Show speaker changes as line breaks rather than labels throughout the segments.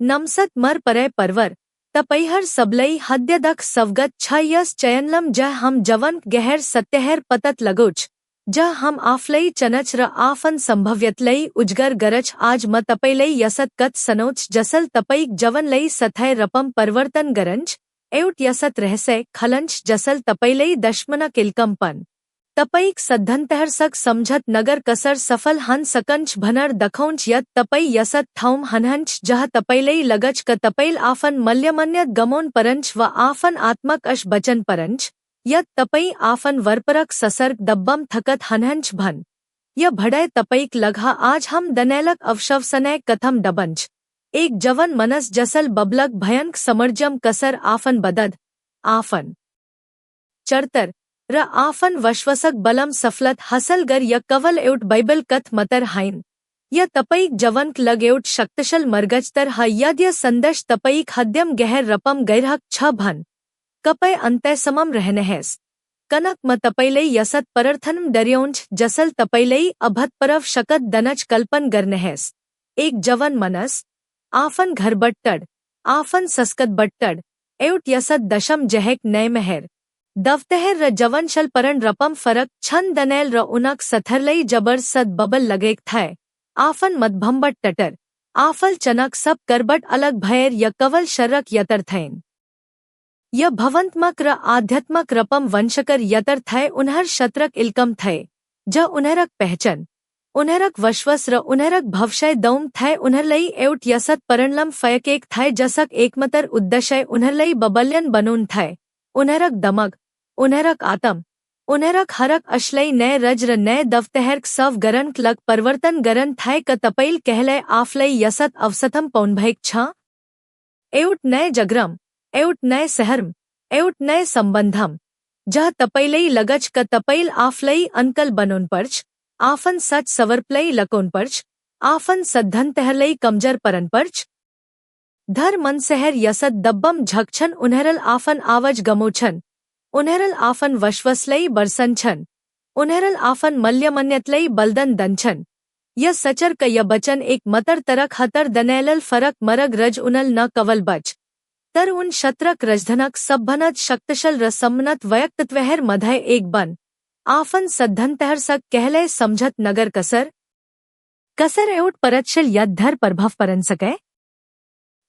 नमसत मर परै परवर तपैहर सबलई हद्यदख सवगत छयस चयनलम ज हम जवन गहर सत्यहर पतत लगोच ज हम आफलई चनच र आफन संभव्यतलई उजगर गरच आज म तपैलई यसत कत सनोच जसल तपैक जवन लई सथय रपम परिवर्तन गरंज एउट यसत रहसय खलंच जसल तपैलई दशमना किलकम्पन तपैक सद्धंतहर सक समझत नगर कसर सफल हन सकंच भनर दखौंच यत तपै यसत थौम हनहंच जह तपैलई लगच क तपैल आफन मल्यमन्यत गमोन परंच व आफन आत्मक अश बचन परंच यत तपई आफन वरपरक ससर्ग दब्बम थकत हनहंच भन य भड़य तपैक लगहा आज हम दनैलक अवशवसनय कथम डबंच एक जवन मनस जसल बबलक भयंक समर्जम कसर आफन बदद आफन चरतर र आफन वश्वसक बलम सफलत हसलगर य कवल एउट बाइबल कथ मतर हाइन य तपैक जवंक लग एउट शक्तशल मरगजतर ह यद्य संदश तपैक हद्यम गहर रपम गैरहक छ भन कपय अंतय समम रहनहैस कनक म तपैलई यसत परर्थनम डर्योंच जसल तपैलई अभत परव शकत दनच कल्पन गरनहैस एक जवन मनस आफन घर बट्टड आफन सस्कत बट्टड एउट यसत दशम जहक नय महर दवतहर र जवनशल परन रपम फरक छन दनैल र उनक सथरलई जबर सद बबल लगेक थाय आफन मदभम्बट टटर आफल चनक सब करबट अलग भयर य कवल शर्रक यतर थैन य भवंतमक र आध्यात्मक रपम वंशकर यतर थय उन्हर शत्रक इलकम थय ज उन्हरक पहचन उन्हरक वश्वस र उन्हरक भवशय दौम थय उन्हरलई एउट यसत परनलम फयकेक थय जसक एकमतर उद्दशय उन्हरलई बबल्यन बनून थय उन्हरक दमग उन्हरक आतम उन्हरक हरक अश्लई नय रज र नय दवतहरक सव गरनक लग परिवर्तन गरन थाय क तपैल कहलय आफलई यसत अवसथम पौनभैक छ एउट नय जगरम एउट नय सहर्म एउट नय संबंधम जह तपैलई लगच क तपैल आफलई अनकल बनोन पर्च आफन सच सवरपलई लकोन पर्च आफन सद्धन तहरलई कमजर परन पर्च धर मन सहर यसत दब्बम झकछन उन्हरल आफन आवज गमोछन उन्हरल आफन वश्वसलई बरसनछन उन्हरल आफन मल्यमन्यतलई बलदन दनछन य सचर क य बचन एक मतर तरक हतर दनैलल फरक मरग रज उनल न कवल बच तर उन शत्रक रजधनक सब्भनत शक्तशल र सम्मनत वयक्तत्वहर मधय एक बन आफन सद्धंतहर सक कहलय समझत नगर कसर कसर एउट परतशल यद धर प्रभव परन सकै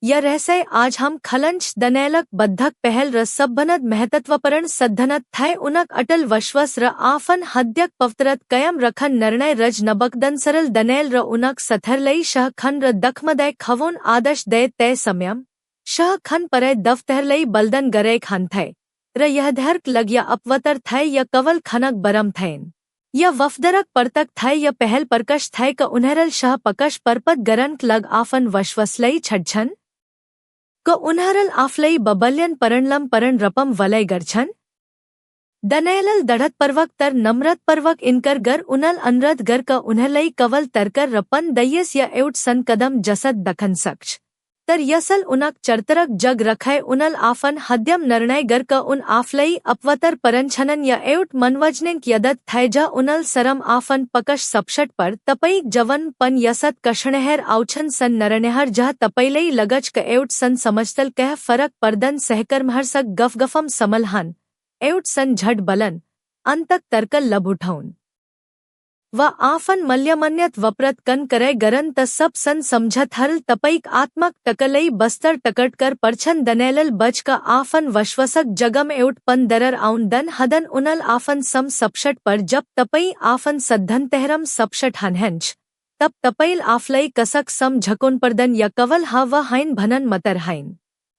य रहसय आज हम खलंच दनैलक बद्धक पहल र सब्भनत महतत्वपरण सद्धनत थय उनक अटल वश्वस र आफन हद्यक पवतरत कयम रखन निर्णय रज नबकदन सरल दनैल र उनक सथरलई शह खन र दखमदय खवोन आदश दय तय समयम शह खन परय दवतहरलई बलदन गरय खान थय र यह धर्क लग्या अपवतर थय य कवल खनक बरम थैन य वफदरक परतक थय य पहल परकश थय क उन्हरल शह पकश परपत गरनक लग आफन वश्वसलई छडछन क उन्हरल आफलई बबल्यन परनलम परन रपम वलय गरछन दनैलल दढ़त पर्वक तर नम्रत पर्वक इनकर गर उनल अनरद गर क उन्हरलई कवल तरकर रपन दयस य एउट सन कदम जसद दखन सक्ष तर यसल उनक चरतरक जग रखय उनल आफन हद्यम निर्णय गर क उन आफलई अपवतर परंछनन य एउट मनवजनिक यदत थैजा उनल सरम आफन पकश सपशट पर तपईक जवन पन यसत कषणहर आउछन सन नरनेहर जह तपैलई लगच क एउट सन समझतल कह फरक परदन सहकर्महर सक गफगफम समलहन एउट सन झट बलन अंतक तरकल लब उठौन व आफन मल्यमन्यत वप्रत कन करय गरन त सब सन समझत हरल तपईक आत्मक टकलई बस्तर टकटकर परछन दनैलल बच का आफन वश्वसक जगम एउट पन दरर आउन दन हदन उनल आफन सम सपशट पर जब तपई आफन सद्धन तहरम सपशट हनहंच तब तपैल आफलई कसक सम झकोन परदन य कवल हा व हाइन भनन मतर हाइन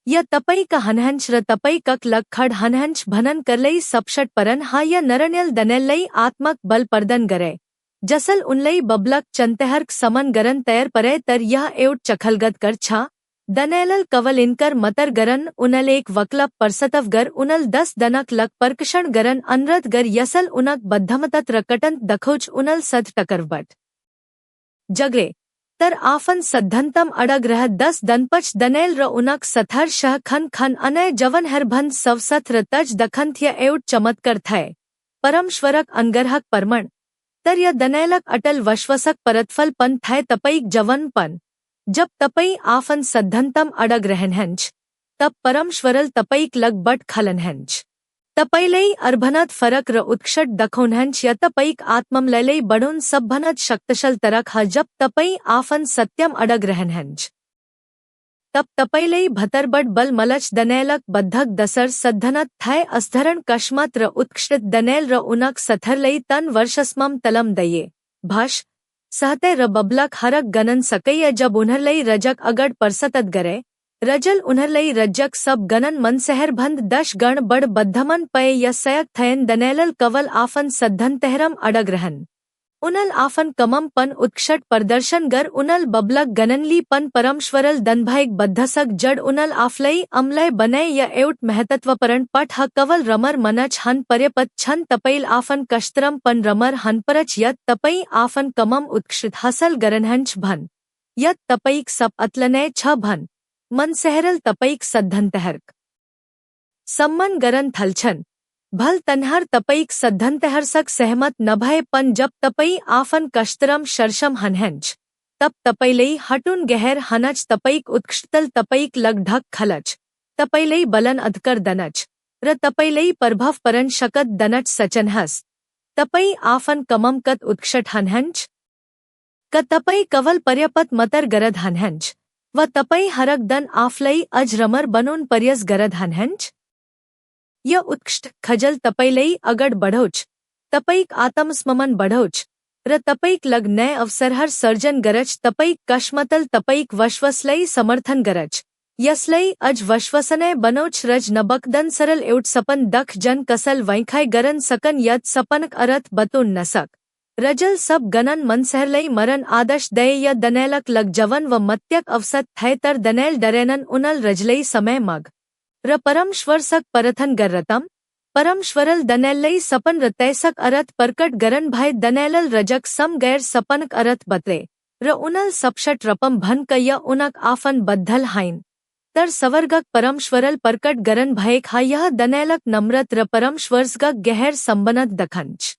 य तपई का हनहंच र तपई कक लग खड़ हनहंच भनन करलई सपशट परन हा य नरनेल दनैलई आत्मक बल परदन गरय जसल उनलई बबलक चंतहर्क समन गरन तैर परय तर यह एउट चखलगत कर छा दनैलल कवल इनकर मतर गरन उनल एक वकलप परसतव गर उनल 10 दनक लक परकषण गरन अनरत गर यसल उनक बद्धमतत रकटंत दखोच उनल सद टकरबट जगरे तर आफन सद्धंतम अडग रह 10 दनपच दनैल र उनक सथर शह खन खन अनय जवन हरभन सवसथ र तज दखंथ्य एउट चमत्कर थय परमश्वरक अनगरहक परमण तर य दनैलक अटल वश्वसक परतफल पन थय तपईक जवन पन जब तपई आफन सद्धनतम अडग रहनहंच तब परमश्वरल तपईक लग बट खलनहंच तपैलई अर्भनत फरक र उत्क्षट दखोनहंच या तपईक आत्मम लैलई बड़ुन सब्भनत शक्तशल तरक ह जब तपई आफन सत्यम अडग रहनहंच तब तपैलई भतरबट बल मलच दनैलक बद्धक दसर सद्धनत थै अस्धरण कश्मत र उत्क्षित दनैल र उनक सथरलई तन वर्षस्मम तलम दये भाष सहते र बबलक हरक गनन सकैय जब उन्हरलई रजक अगड़ परसतत गरे रजल उन्हरलई रज्जक सब गनन मनसहर भंद दश गण बड़ बद्धमन पय यस्यक थयन दनैलल कवल आफन सद्धन तहरम अडग रहन उनल आफन कमम पन उत्क्षट प्रदर्शन गर उनल बबलक गननली पन परमश्वरल दनभाइक बद्धसक जड उनल आफलई अमलय बनय या एवट महतत्वपरण पठ ह कवल रमर मनच हन पर्यपत छन तपैल आफन कष्तरम पन रमर हनपरच यत तपई आफन कमम उत्क्षित हसल गरनहंच भन यत तपईक सप अतलनय छ भन मन सहरल तपईक सद्धन तहर्क सम्मन गरन थलछन भल तन्हर तपईक सद्धनतहरसक सहमत न भय पन जब तपई आफन कष्तरम शर्षम हनहंच तब तपैलई हटुन गहर हनच तपईक उत्क्षतल तपईक लग ढक खलच तपैलई बलन अधकर दनच र तपैलई परभव परन शकत दनच सचनहस तपई आफन कमम कत उत्क्षट हनहंच क तपई कवल पर्यपत मतर गरद हनहंच व तपई हरक दन आफलई अजरमर बनोन पर्यस गरद हनहंच य उत्कृष्ट खजल तपैलई अगड़ बढ़ोच तपईक आत्मस्ममन बढ़ोच र तपईक लग नय अवसरहर सर्जन गरज तपईक कश्मतल तपईक वश्वसलई समर्थन गरज यसलई अज वश्वसनय बनोच रज नबकदन सरल एवट सपन दख जन कसल वैखाय गरन सकन यद सपनक अरथ बतुन नसक रजल सब गनन मनसहरलई मरन आदश दय य दनैलक लग जवन व मत्यक अवसत थैतर दनैल डरेनन उनल रजलई समय मग र परमश्वरसक परथन गररतम परमश्वरल दनैलई सपन रतैसक अरथ परकट गरन भाई दनैलल रजक सम गैर सपनक अरथ बतरे र उनल सपशट रपम भन कय उनक आफन बद्धल हाइन तर सवर्गक परमश्वरल परकट गरन भयक हा यह दनैलक नम्रत र परमश्वरसगक गहर संबनत दखंच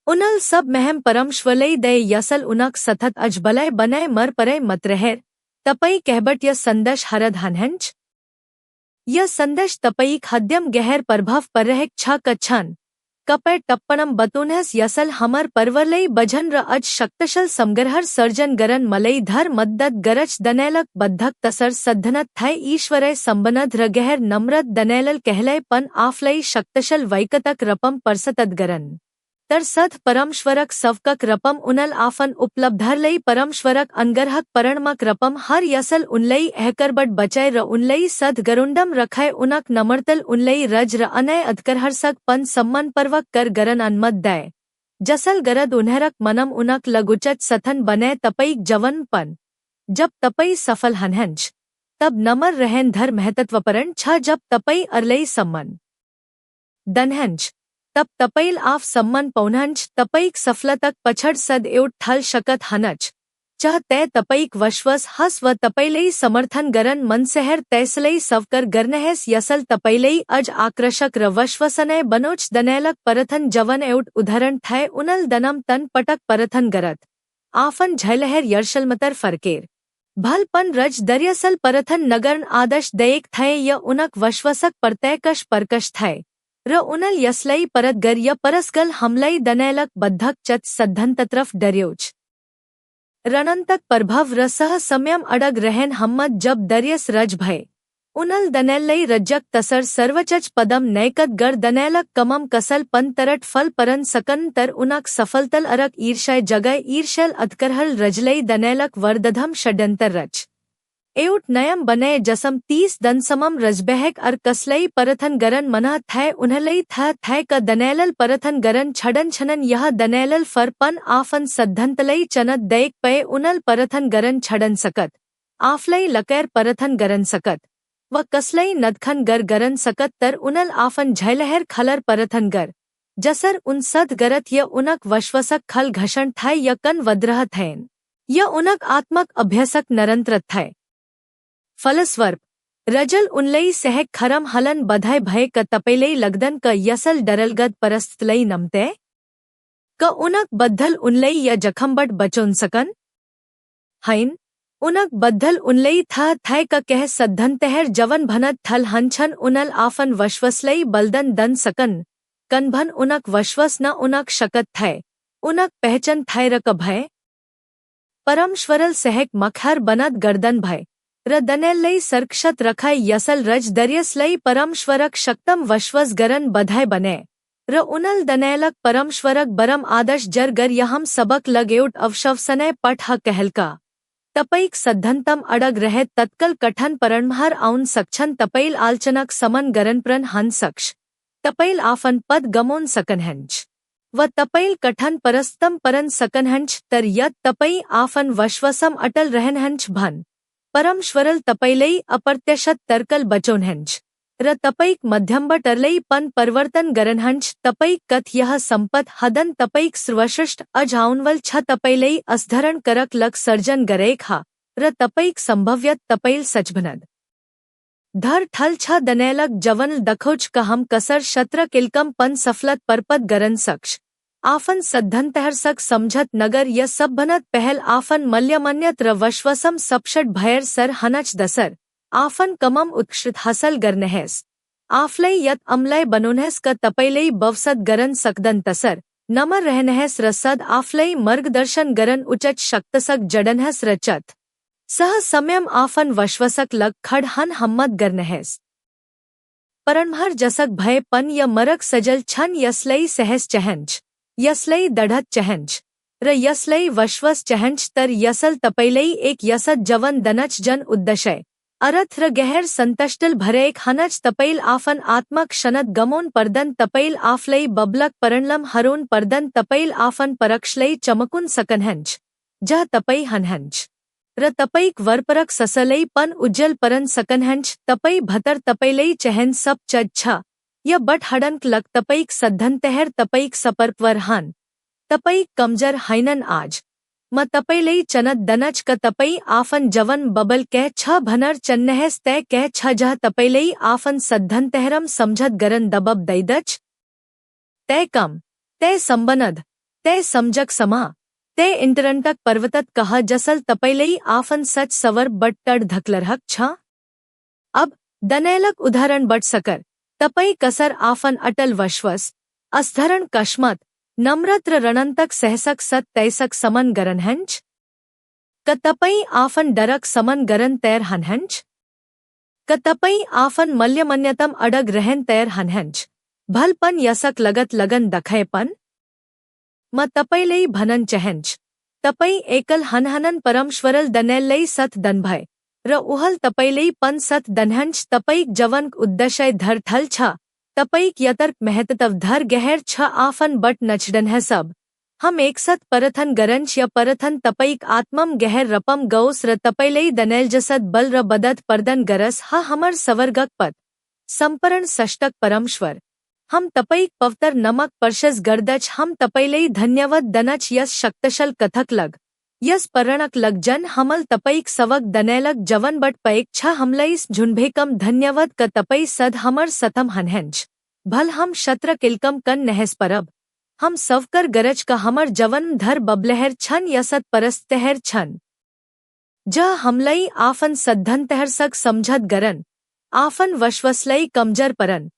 उनल सब महम परमश्वलई दय यसल उनक सथत अजबलय बनय मर परय मतरहेर तपई कहबट य संदश हरद हनहंच यह संदश तपईक हद्यम गहर परभव परहक छ कच्छन कपय टप्पणम बतुनहस यसल हमर परवरलई बझन र अज शक्तशल समगरहर सर्जन गरन मलई धर मद्दत गरच दनैलक बद्धक तसर सद्धनत थय ईश्वरय संबनध र गहर नम्रत दनैलल कहलय पन आफलई शक्तशल वैकतक रपम परसतत गरन तर सथ परमश्वरक सवकक रपम उनल आफन उपलब्धरलई परमश्वरक अनगरहक परणमक रपम हर यसल उनलई अहकरबट बचय र उनलई सध गरुंडम रखय उनक नमर्तल उनलई रज र अनय अधकरहरसक पन सम्मन परवक कर गरन अनमत दय जसल गरद उन्हरक मनम उनक लगुचत सथन बनय तपईक जवन पन जब तपई सफल हनहंच तब नमर रहन धर महतत्वपरण छ जब तपई अरलई सम्मन दनहंच तब तपैल आफ सम्मन पौनहंच तपईक सफलतक पछड़ सद एवट थल शकत हनच चह तय तपईक वश्वस हस व तपैलई समर्थन गरन मनसहर तैसलई सवकर गरनहस यसल तपैलई अज आक्रशक र वश्वसनय बनोच दनैलक परथन जवन एवट उदाहरण थय उनल दनम तन पटक परथन गरत आफन झैलहर यर्शलमतर फरकेर भलपन रज दर्यसल परथन नगरन आदश दयेक थय य उनक वश्वसक परतैकश परकश थय र उनल यसलई परत गर य परसगल हमलई दनैलक बद्धक चत सद्धन तत्रफ डर्योच रणंतक परभव र सह सम्यम अडग रहन हम्मद जब दर्यस रज भय उनल दनैलई रज्जक तसर सर्वचच पदम नैकत गर दनैलक कमम कसल पन तरट फल परन सकन तर उनक सफलतल अरक ईर्षय जगय ईर्षल अधकरहल रजलई दनैलक वरदधम षड्यंतर रच एवट नयम बनय जसम 30 दनसमम रजबहक अर कसलई परथन गरन मना थय उन्हलई थय क दनैलल परथन गरन छडन छनन यह दनैलल फरपन आफन सद्धनतलई चनत दैक पय उनल परथन गरन छडन सकत आफलई लकैर परथन गरन सकत व कसलई नदखन गर गरन सकत तर उनल आफन झैलहर खलर परथन गर जसर उन सद गरत य उनक वश्वसक खल घषण थय यकन वद्रह थयन य उनक आत्मक अभ्यसक नरंतर थय फलस्वरूप रजल उनलई सहक खरम हलन बधाय भय क तपैलई लगदन क यसल डरलगद परस्तलई नमते क उनक बद्धल उनलई य जखमबट बचोन सकन हइन उनक बद्धल उनलई था थै का कह सद्धन तहर जवन भनत थल हंछन उनल आफन वश्वसलई बलदन दन सकन कनभन उनक वश्वस न उनक शकत थै उनक पहचन थै रक भय परमश्वरल सहक मखहर बनत गर्दन भय र दनेलई सर्कशत रखय यसल रज दर्यसलई परमश्वरक शक्तम वश्वस गरन बधाय बने र उनल दनेलक परमश्वरक बरम आदर्श जर गर यहम सबक लगेउट अवशवसनय पठ ह कहलका तपैक सद्धनतम अडग रहे तत्कल कठन परणमहर आउन सक्छन तपैल आलचनक समन गरनप्रन हन सक्ष तपैल आफन पद गमोन सकनहंच व तपैल कठन परस्तम परन सकनहंच तर यत तपई आफन वश्वसम अटल रहनहंच भन परमश्वरल तपैलई अप्रत्यशत तरकल बचोनहंच र तपैक मध्यम्बटरलई पन परिवर्तन गरनहंच तपैक कथ यह संपत हदन तपैक सर्वश्रेष्ठ अजाउनवल छ तपैलई असधरण करक लक सर्जन गरेक हा र तपैक संभव्यत तपैल सचभनद धर ठल छ दनेलक जवन दखोच कहम कसर शत्र किलकम पन सफलत परपद गरन सक्ष आफन सद्धन तहरसक समझत नगर य सबभनत पहल आफन मल्यमन्यत र वश्वसम सपषट भयर सर हनच दसर आफन कमम उत्कृष्ट हासल गरनहैस आफलई यत अमलय बनोनहस का तपैलई बवसद गरन सकदन तसर नमर रहनहस रसद आफलई मार्गदर्शन गरन उचच शक्तसक जडनहस रचत सह समयम आफन वश्वसक लग खड़ हन हम्मत गरनहस परनमहर जसक भय पन य मरक सजल छन यसलई सहस चहंच यसलई दढ़त चहंच र यसलई वश्वस चहंच तर यसल तपैलई एक यसद जवन दनच जन उद्दशय अरथ र गहर संतष्टल भरेक हनच तपैल आफन आत्मक शनत गमोन परदन तपैल आफलई बबलक परणलम हरोन परदन तपैल आफन परक्षलई चमकुन सकनहंच जह तपई हनहंच र तपैक वरपरक ससलई पन उज्जल परन सकनहंच तपई भतर तपैलई चहन सब चज छ य बट हडंक लक तपैक सद्धन तहर तपैक सपर्कवर हन तपैक कमजर हैनन आज म तपैलई चनत दनच क तपई आफन जवन बबल कह छ भनर चन्नहस तय कह छ जह तपैलई आफन सद्धन तहरम समझत गरन दबब दैदच तय कम तय संबनद तय समझक समा तय इंटरंटक पर्वतत कह जसल तपैलई आफन सच सवर बट तड़ धकलरहक छ अब दनेलक उदाहरण बट सकर तपई कसर आफन अटल वश्वस असधरण कश्मत नम्रत्र रणंतक सहसक सत तैसक समन गरनहंच क तपई आफन डरक समन गरन तैर हनहंच क तपई आफन मल्यमन्यतम अडग रहन तैर हनहंच भलपन यसक लगत लगन दखयपन म तपैलई भनन चहंच तपई एकल हनहनन परमश्वरल दनेलई सत दनभय र उहल तपैलई पन सत दनहंच तपईक जवनक उद्दशय धर थल छ तपईक यतर्क महततव धर गहर छ आफन बट नचडन है सब हम एक सत परथन गरंच या परथन तपईक आत्मम गहर रपम गौस र तपैलई दनेल जसद बल र बदत परदन गरस हा हमर सवर्गक पत संपरण सष्टक परमश्वर हम तपईक पवतर नमक परशस गर्दच हम तपैलई धन्यवत दनच यस शक्तशल कथक लग यस परणक लग जन हमल तपईक सवक दनेलक जवन बट पैक छ हमलईस झुंभेकम धन्यवत क तपई सद हमर सतम हनहंच भल हम शत्र किलकम कन नहस परब हम सवकर गरज का हमर जवन धर बबलहर छन यसत परस्तहर छन ज हमलई आफन सद्धन तहरसक समझत गरन आफन वश्वसलई कमजर परन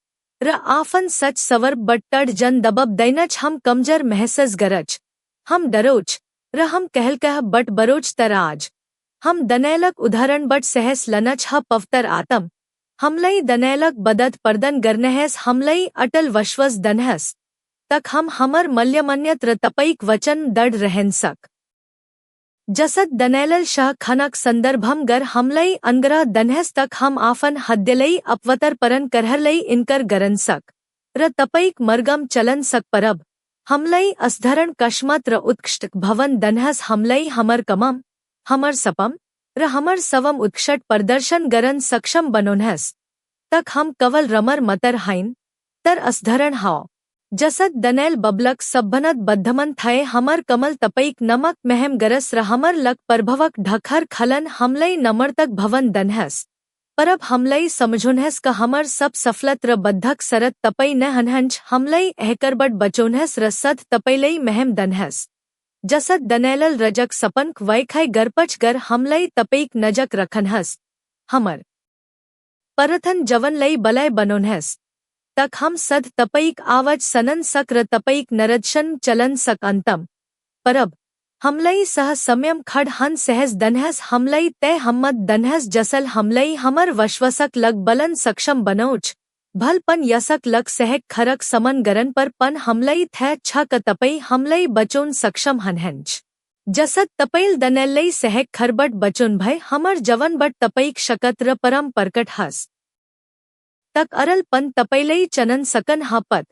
र आफन सच सवर बट तड़ जन दबब दैनच हम कमजर महसस गरज हम डरोच र हम कहलकह बट बरोच तराज हम दनेलक उदाहरण बट सहस लनच ह पवतर आतम हमलई दनेलक बदत परदन गरनहस हमलई अटल वश्वस दनहस तक हम हमर मल्यमन्यत र तपईक वचन दड़ रहन सक जसद दनेलल शाह खनक संदर्भम गर हमलई अनगरा दनहस तक हम आफन हद्यलई अपवतर परन करहरलई इनकर गरन सक र तपईक मर्गम चलन सक परब हमलई असधरण कश्मत र उत्कृष्ट भवन दनहस हमलई हमर कमम हमर सपम र हमर सवम उत्कष्ट प्रदर्शन गरन सक्षम बनोनहस तक हम कवल रमर मतर हाइन तर असधरण हाव जसद दनेल बबलक सब्भनत बद्धमन थये हमर कमल तपईक नमक महम गरस र हमर लक परभवक ढखर खलन हमलई नमरतक भवन दनहस परब हमलई समझोनहस का हमर सब सफलत र बद्धक सरत तपई न हनहंच हमलई अहकरबट बचोनहस र सद तपैलई महम दनहस जसत दनेलल रजक सपनक वैखाय गरपच गर हमलई तपेक नजक रखनहस हमर परथन जवन लई बलय बनोनहस तक हम सद तपईक आवज सनन सक्र तपईक नरदशन चलन सक अंतम परब हमलई सह सम्यम खड हन सहज दनहस हमलई तय हमद दनहस जसल हमलई हमर वशवसक लग बलन सक्षम बनोच भल पन यसक लग सहक खरक समन गरन पर पन हमलई थे छक तपई हमलई बचोन सक्षम हनहंच जसत तपैल दनेलई सहक खरबट बचोन भय हमर जवन बट तपईक शकत्र परम परकट हस तक अरल पन तपैलई चनन सकन हापत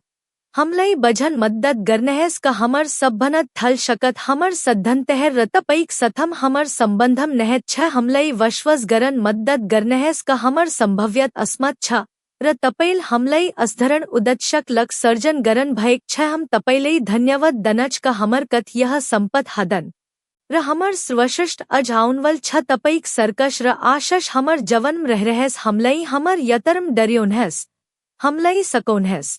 हमलई बझन मद्दत गरनहस का हमर सब्भनत थल शकत हमर सद्धनतहर रतपईक सथम हमर संबंधम नहत छ हमलई वशवस गरन मद्दत गरनहस का हमर संभव्यत अस्मत छ र तपैल हमलई असधरण उदतशक लक सर्जन गरन भयक छ हम तपैलई धन्यवत दनच का हमर कथ यह संपत हदन र हमर स्वशिष्ट अज आउनवल छ तपईक सरकश र आशश हमर जवनम रहरहस हमलई हमर यतरम डरियोनहस हमलई सकोनहस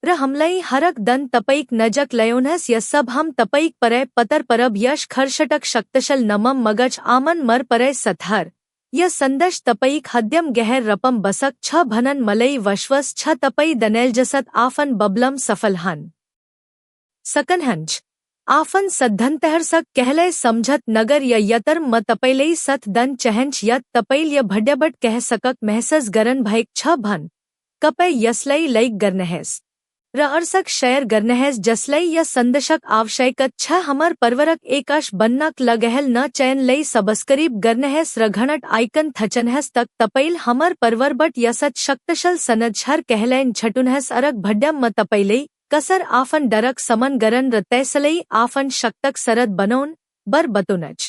र हमलई हरक दन तपईक नजक लयोनहस य सब हम तपईक परय पतर परब यश खरशटक शक्तशल नमम मगज आमन मर परय सथर य संदश तपईक हद्यम गहर रपम बसक छ भनन मलई वशवस छ तपई दनेल जसत आफन बबलम सफल हन सकनहंच आफन सद्धनतहर सक कहलय समझत नगर य यतरम म तपैलई सथ दन चहंच यत तपैल य भड्यबट कह सकक महसस गरन भयक छ भन कपय यसलई लईक गरनहस र अरसक शयर गरनहस जसलई य संदशक आवशयकत छ हमर परवरक एकश बन्नक लगहल न चयन लई सबस्करीब गरनहस र घनट आइकन थचनहस तक तपैल हमर परवरबट यसत शक्तशल सनजहर कहलैन छटुनहस अरक भड्यम म तपैलई कसर आफन डरक समन गरन र तैसलई आफन शक्तक सरद बनोन बर बतुनच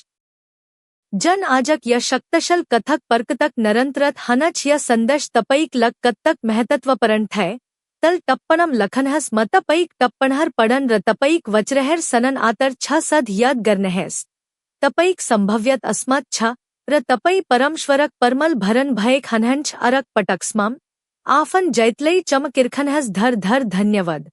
जन आजक य शक्तशल कथक परकतक नरंतरत हनच य संदश तपईक लक कत्तक महतत्व परन थै तल टप्पणम लखनहस म तपईक टप्पणहर पड़न र तपईक वचरहर सनन आतर छ सद याद गरनहस तपईक संभव्यत अस्मत छ र तपई परमश्वरक परमल भरन भयक हनहंच अरक पटक्स्मम आफन जैतलई चमकिरखनहस धर धर धन्यवद।